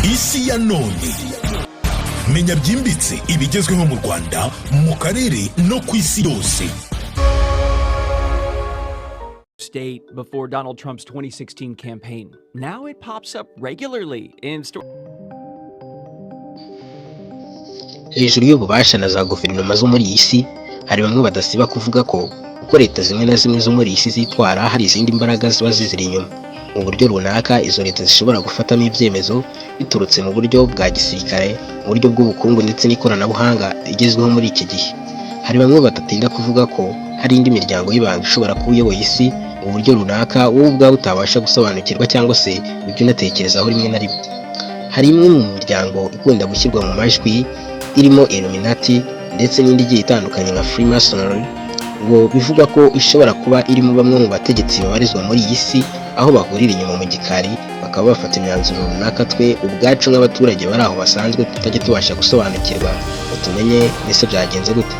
isi ya none. Menya byimbitse ibigezweho mu Rwanda, mu karere no ku isi yose. State before Donald Trump's 2016 campaign. Now it pops up regularly in Hejuru y'ububasha na za guverinoma zo muri iyi si, hari bamwe badasiba kuvuga ko uko leta zimwe na zimwe zo muri iyi si zitwara, hari izindi mbaraga ziba ziziri inyuma. Mu buryo runaka, izo leta zishobora gufatamo ibyemezo biturutse mu buryo bwa gisirikare, mu buryo bw'ubukungu ndetse n'ikoranabuhanga igezweho muri iki gihe. Hari bamwe badatinda kuvuga ko hari indi miryango y'ibanga ishobora kuba iyoboye isi mu buryo runaka wowe ubwawe utabasha gusobanukirwa cyangwa se ibyo unatekerezaho rimwe na rimwe. Hari imwe mu miryango ikunda gushyirwa mu majwi irimo Illuminati ndetse n'indi igiye itandukanye nka Freemasonry, ngo bivuga ko ishobora kuba irimo bamwe mu bategetsi babarizwa muri iyi si, aho bahurira inyuma mu gikari bakaba bafata imyanzuro runaka twe ubwacu nk'abaturage bari aho basanzwe tutajya tubasha gusobanukirwa ngo tumenye mbese byagenze gute.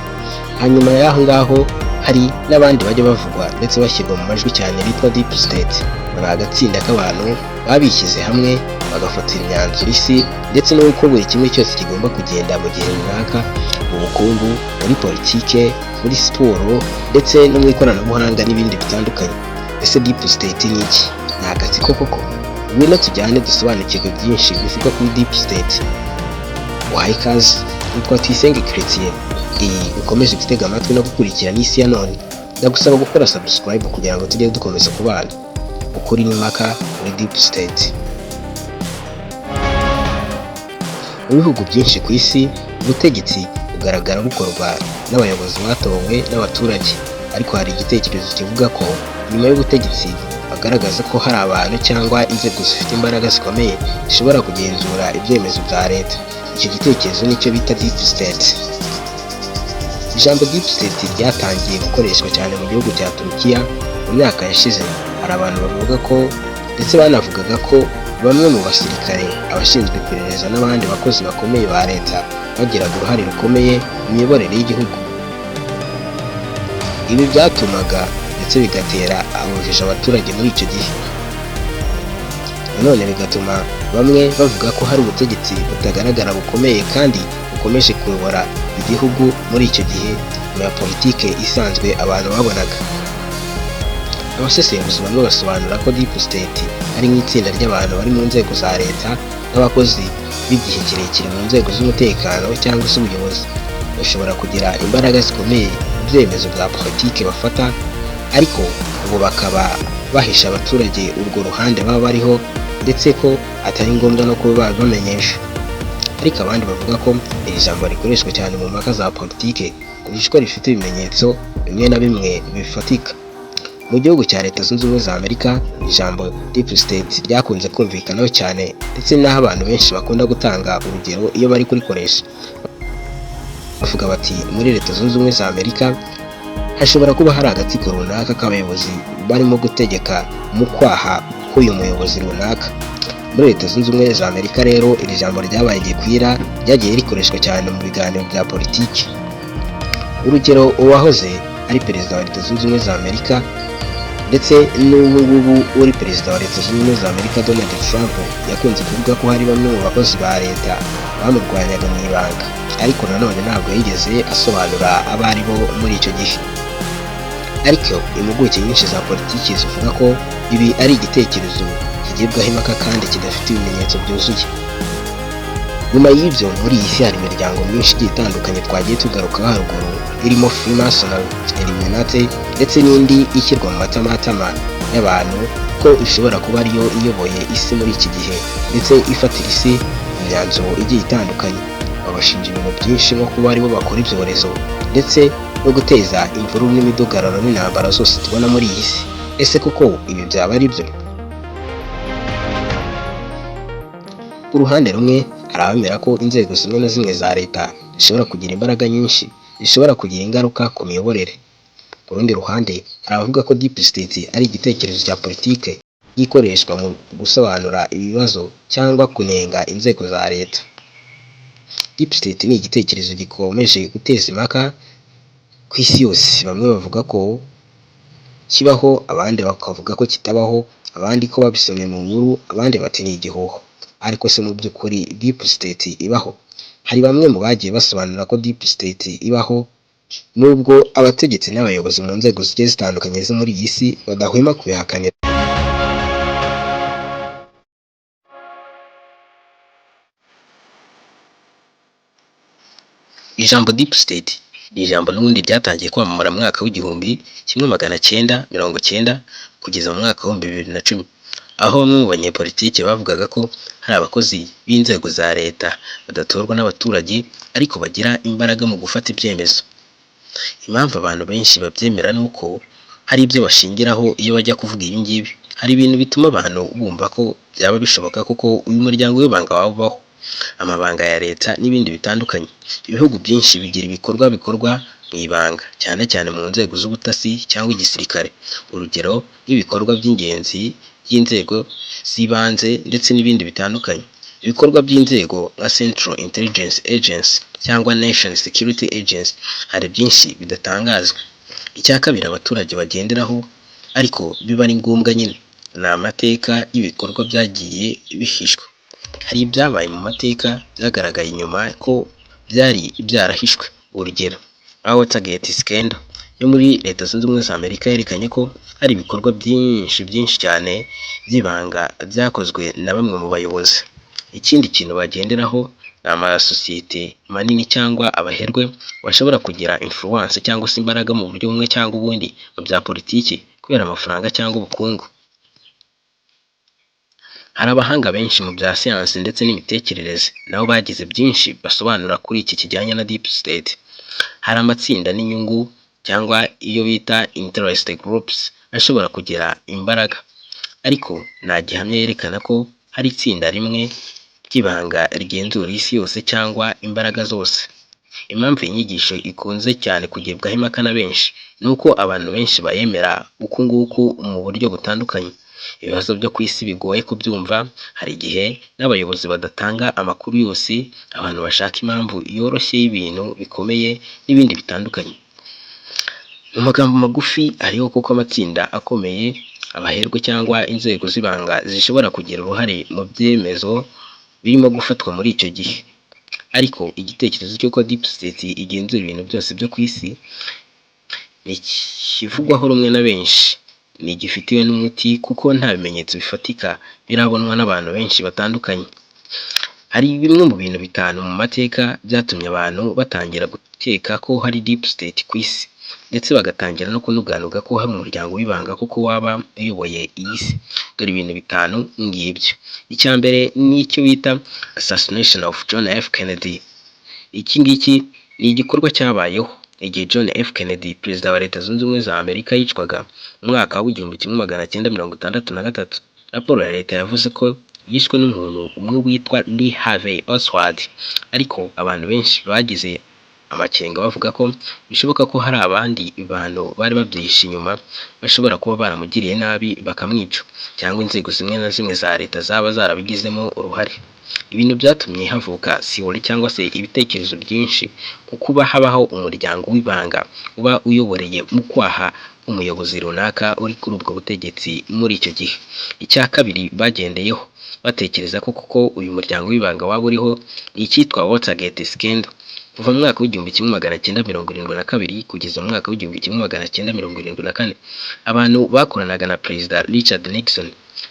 Hanyuma y'aho ngaho hari n'abandi bajya bavugwa ndetse bashyirwa mu majwi cyane bitwa Deep State. Ni agatsinda k'abantu babishyize hamwe bagafatira imyanzuro isi ndetse n'uko buri kimwe cyose kigomba kugenda mu gihe runaka, mu bukungu, muri politike, muri siporo ndetse no mu ikoranabuhanga n'ibindi bitandukanye. Ese Deep State ni iki? Ni agatsiko koko? Ngwino tujyane dusobanukirwe byinshi bivuga kuri Deep State. Wahaye ikaze, nitwa Tuyisenge Chrétien. Ukomeje gutega amatwi no gukurikirana isi ya none. Ndagusaba gukora subscribe kugira ngo tujye dukomeza kubana ukuri n'impaka muri Deep State. Mu bihugu byinshi ku isi, ubutegetsi bugaragara bukorwa n'abayobozi batowe n'abaturage, ariko hari igitekerezo kivuga ko nyuma y'ubutegetsi bagaragaza ko hari abantu cyangwa inzego zifite imbaraga zikomeye zishobora kugenzura ibyemezo bya leta. Icyo gitekerezo nicyo bita Deep State. Ijambo Deep State ryatangiye gukoreshwa cyane mu gihugu cya Turukiya mu myaka yashize. Hari abantu bavuga ko ndetse banavugaga ko bamwe mu basirikare, abashinzwe iperereza n'abandi bakozi bakomeye ba leta bagiraga uruhare rukomeye mu miyoborere y'igihugu. Ibi byatumaga ndetse bigatera urujijo abaturage muri icyo gihe. Nanone bigatuma bamwe bavuga ko hari ubutegetsi butagaragara bukomeye kandi bukomeje kuyobora igihugu muri icyo gihe mu ya politike isanzwe abantu babonaga. Abasesenguzi bamwe basobanura ko Deep State ari nk'itsinda ry'abantu bari mu nzego za leta n'abakozi b'igihe kirekire mu nzego z'umutekano cyangwa se ubuyobozi. Bashobora kugira imbaraga zikomeye mu byemezo bya politike bafata, ariko ubu bakaba bahisha abaturage urwo ruhande baba bariho ndetse ko atari ngombwa no kuba babamenyesha. Ariko abandi bavuga ko iri jambo rikoreshwa cyane mu mpaka za politike kurusha ko rifite ibimenyetso bimwe na bimwe bifatika. Mu gihugu cya Leta Zunze Ubumwe za Amerika, ijambo Deep State ryakunze kumvikanaho cyane ndetse n'aho abantu benshi bakunda gutanga urugero iyo bari kurikoresha. Bavuga bati muri Leta Zunze Ubumwe za Amerika hashobora kuba hari agatsiko runaka k'abayobozi barimo gutegeka mu kwaha k'uyu muyobozi runaka. Muri Leta Zunze Ubumwe za Amerika rero iri jambo ryabaye gikwira, ryagiye rikoreshwa cyane mu biganiro bya politiki. Urugero, uwahoze ari perezida wa Leta Zunze Ubumwe za Amerika ndetse n'ubu ngubu uri perezida wa Leta Zunze Ubumwe za Amerika Donald Trump yakunze kuvuga ko hari bamwe mu bakozi ba leta bamurwanyaga mu ibanga, ariko nanone ntabwo yigeze asobanura abo ari bo muri icyo gihe. Ariko impuguke nyinshi za politiki zivuga ko ibi ari igitekerezo kigibwaho impaka kandi kidafite ibimenyetso byuzuye. Nyuma y'ibyo, muri iyi si hari imiryango myinshi igiye itandukanye twagiye tugarukaho haruguru, irimo Freemasonry, Illuminati ndetse n'indi ishyirwa mu matamatama y'abantu ko ishobora kuba ariyo iyoboye isi muri iki gihe ndetse ifatira isi imyanzuro igiye itandukanye. Babashinja ibintu byinshi nko kuba aribo bakora ibyorezo ndetse no guteza imvururu n'imidugararo n'intambara zose tubona muri iyi si. Ese koko ibi byaba ari byo? Ku ruhande rumwe, hari abemera ko inzego zimwe na zimwe za leta zishobora kugira imbaraga nyinshi, zishobora kugira ingaruka ku miyoborere. Ku rundi ruhande, hari abavuga ko Deep State ari igitekerezo cya politike gikoreshwa mu gusobanura ibibazo cyangwa kunenga inzego za leta. Deep State ni igitekerezo gikomeje guteza impaka ku isi yose. Bamwe bavuga ko kibaho, abandi bakavuga ko kitabaho, abandi ko babisomye mu nkuru, abandi bati ni igihuha. ariko se mu by'ukuri deep state ibaho? Hari bamwe mu bagiye basobanura ko deep state ibaho nubwo abategetsi n'abayobozi mu nzego zigiye zitandukanye zo muri iyi si badahwema kubihakanira. Ijambo deep state ni ijambo n'ubundi ryatangiye kwamamara mu mwaka w'1990 kugeza mu mwaka wa 2010, aho bamwe mu banyepolitike bavugaga ko hari abakozi b'inzego za leta badatorwa n'abaturage ariko bagira imbaraga mu gufata ibyemezo. Impamvu abantu benshi babyemera nuko hari ibyo bashingiraho iyo bajya kuvuga ibi ngibi. Hari ibintu bituma abantu bumva ko byaba bishoboka kuko uyu muryango w'ibanga wabaho, amabanga ya leta n'ibindi bitandukanye. Ibihugu byinshi bigira bikorwa mu ibanga, cyane cyane mu nzego z'ubutasi cyangwa igisirikare. Urugero nk'ibikorwa by'ingenzi by'inzego z'ibanze ndetse n'ibindi bitandukanye. Ibikorwa by'inzego nka Central Intelligence Agency cyangwa National Security Agency hari byinshi bidatangazwa. Icya kabiri abaturage bagenderaho ariko biba ari ngombwa nyine ni amateka y'ibikorwa byagiye bihishwa. Hari ibyabaye mu mateka byagaragaye inyuma ko byari byarahishwe. Urugero aho Watergate scandal yo muri Leta Zunze Ubumwe za Amerika yerekanye ko hari ibikorwa byinshi cyane by'ibanga byakozwe na bamwe mu bayobozi. Ikindi kintu bagenderaho ni amasosiyete manini cyangwa abaherwe bashobora kugira influence cyangwa se imbaraga mu buryo bumwe cyangwa ubundi mu bya politiki kubera amafaranga cyangwa ubukungu. Hari abahanga benshi mu bya siyansi ndetse n'imitekerereze nabo bagize byinshi basobanura kuri iki kijyanye na deep state. Hari amatsinda n'inyungu cyangwa iyo bita interest groups ashobora kugira imbaraga, ariko nta gihamya yerekana ko hari itsinda rimwe ry'ibanga rigenzura isi yose cyangwa imbaraga zose. Impamvu inyigisho ikunze cyane kugibwaho impaka na benshi ni uko abantu benshi bayemera uku nguku mu buryo butandukanye. Ibibazo byo ku isi bigoye kubyumva, hari igihe n'abayobozi badatanga amakuru yose, abantu bashaka impamvu yoroshye y'ibintu bikomeye n'ibindi bitandukanye. Mu magambo magufi hariho kuko amatsinda akomeye, abaherwe cyangwa inzego z'ibanga zishobora kugira uruhare mu byemezo birimo gufatwa muri icyo gihe. Ariko igitekerezo cy'uko deep state igenzura ibintu byose byo ku isi ni kivugwaho rumwe na benshi, ni gifitiwe n'umuti kuko nta bimenyetso bifatika birabonwa n'abantu benshi batandukanye. Hari bimwe mu bintu bitanu mu mateka byatumye abantu batangira gukeka ko hari deep state ku isi, ndetse bagatangira no kunuganuga ko hari umuryango w'ibanga kuko waba uyoboye iyi si. Dore ibintu bitanu ngibyo. Icya mbere ni icyo bita assassination of John F. Kennedy. Iki ngiki ni igikorwa cyabayeho igihe John F. Kennedy, perezida wa Leta Zunze Ubumwe za Amerika, yicwaga mu mwaka wa 1963. Raporo ya leta yavuze ko yishwe n'umuntu umwe witwa Lee Harvey Oswald, ariko abantu benshi bagize amakenga bavuga ko bishoboka ko hari abandi bantu bari babyihishe inyuma bashobora kuba baramugiriye nabi bakamwica, cyangwa inzego zimwe na zimwe za leta zaba zarabigizemo uruhare. Ibintu byatumye havuka theory cyangwa se ibitekerezo byinshi ku kuba habaho umuryango w'ibanga uba uyoboreye mu kwaha umuyobozi runaka uri kuri ubwo butegetsi muri icyo gihe. Icya kabiri bagendeyeho batekereza ko kuko uyu muryango w'ibanga waba uriho ni icyitwa Watergate scandal. Kuva mu mwaka w'1972 kugeza mu mwaka w'1974, abantu bakoranaga na Perezida Richard Nixon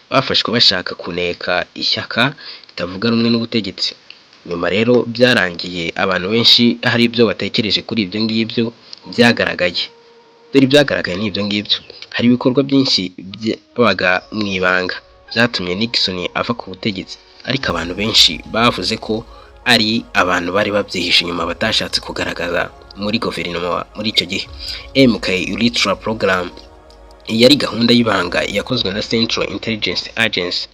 bafashwe bashaka kuneka ishyaka ritavuga rumwe n'ubutegetsi. Nyuma rero byarangiye abantu benshi hari ibyo batekereje kuri ibyo ngibyo byagaragaye. Dore ibyagaragaye ni ibyo ngibyo. Hari ibikorwa byinshi byabaga mu ibanga byatumye Nixon ava ku butegetsi, ariko abantu benshi bavuze ko ari abantu bari babyihishe inyuma batashatse kugaragaza muri guverinoma muri icyo gihe. MK Ultra Program yari gahunda y'ibanga yakozwe na Central Intelligence Agency,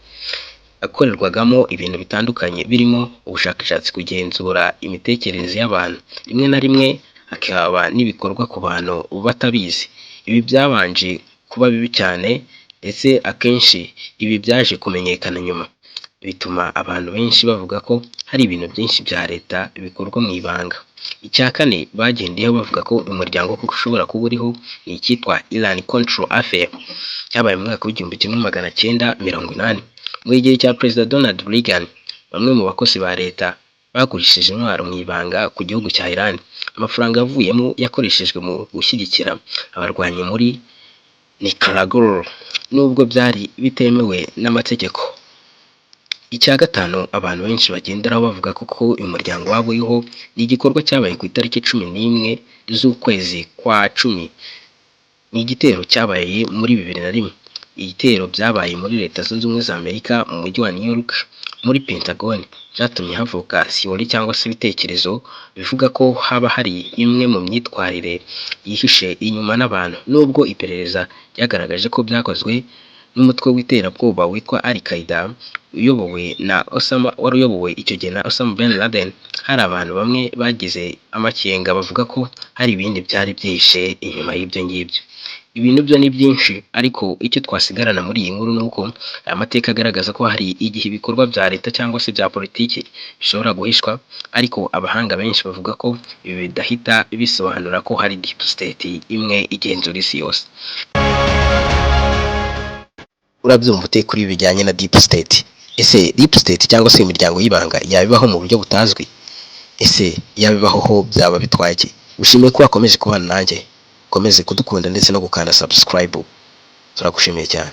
akorerwagamo ibintu bitandukanye birimo ubushakashatsi, kugenzura imitekerereze y'abantu, rimwe na rimwe hakaba n'ibikorwa ku bantu batabizi. Ibi byabanje kuba bibi cyane, ndetse akenshi ibi byaje kumenyekana nyuma, bituma abantu benshi bavuga ko hari ibintu byinshi bya leta bikorwa mu ibanga. Icya kane bagendeyeho bavuga ko umuryango kuko ushobora kuba uriho ni icyitwa Iran Control Affair, cyabaye mu mwaka w'1980 mu gihe cya Perezida Donald Reagan. bamwe mu bakozi ba leta bagurishije intwaro mu ibanga ku gihugu cya Iran. Amafaranga yavuyemo yakoreshejwe mu gushyigikira abarwanyi muri Nicaragua nubwo byari bitemewe n'amategeko. Icya gatanu abantu benshi bagenderaho bavuga ko uyu muryango wabo uriho ni igikorwa cyabaye ku itariki 11 z'ukwezi kwa 10. Ni igitero cyabaye muri 2001. Igitero byabaye muri Leta Zunze Ubumwe za Amerika mu mujyi wa New York muri Pentagon, byatumye havuka siwori cyangwa se ibitekerezo bivuga ko haba hari imwe mu myitwarire yihishe inyuma n'abantu, nubwo iperereza ryagaragaje ko byakozwe n'umutwe w'iterabwoba witwa Al-Qaeda uyobowe na wari uyobowe icyo gihe na Osama bin Laden. Hari abantu bamwe bagize amakenga bavuga ko hari ibindi byari byihishe inyuma y'ibyo ngibyo. Ibintu byo ni byinshi, ariko icyo twasigarana muri iyi nkuru nuko amateka agaragaza ko hari igihe ibikorwa bya leta cyangwa se bya politiki bishobora guhishwa, ariko abahanga benshi bavuga ko ibi bidahita bisobanura ko hari deep state imwe igenzura isi yose. Urabyumva ute kuri bijyanye na deep state? Ese deep state cyangwa se imiryango y'ibanga yabibaho mu buryo butazwi? Ese yabibaho ho byaba bitwaye iki? Ushimiye ko wakomeje kubana nanjye, komeze kudukunda ndetse no gukanda subscribe. Turagushimiye cyane.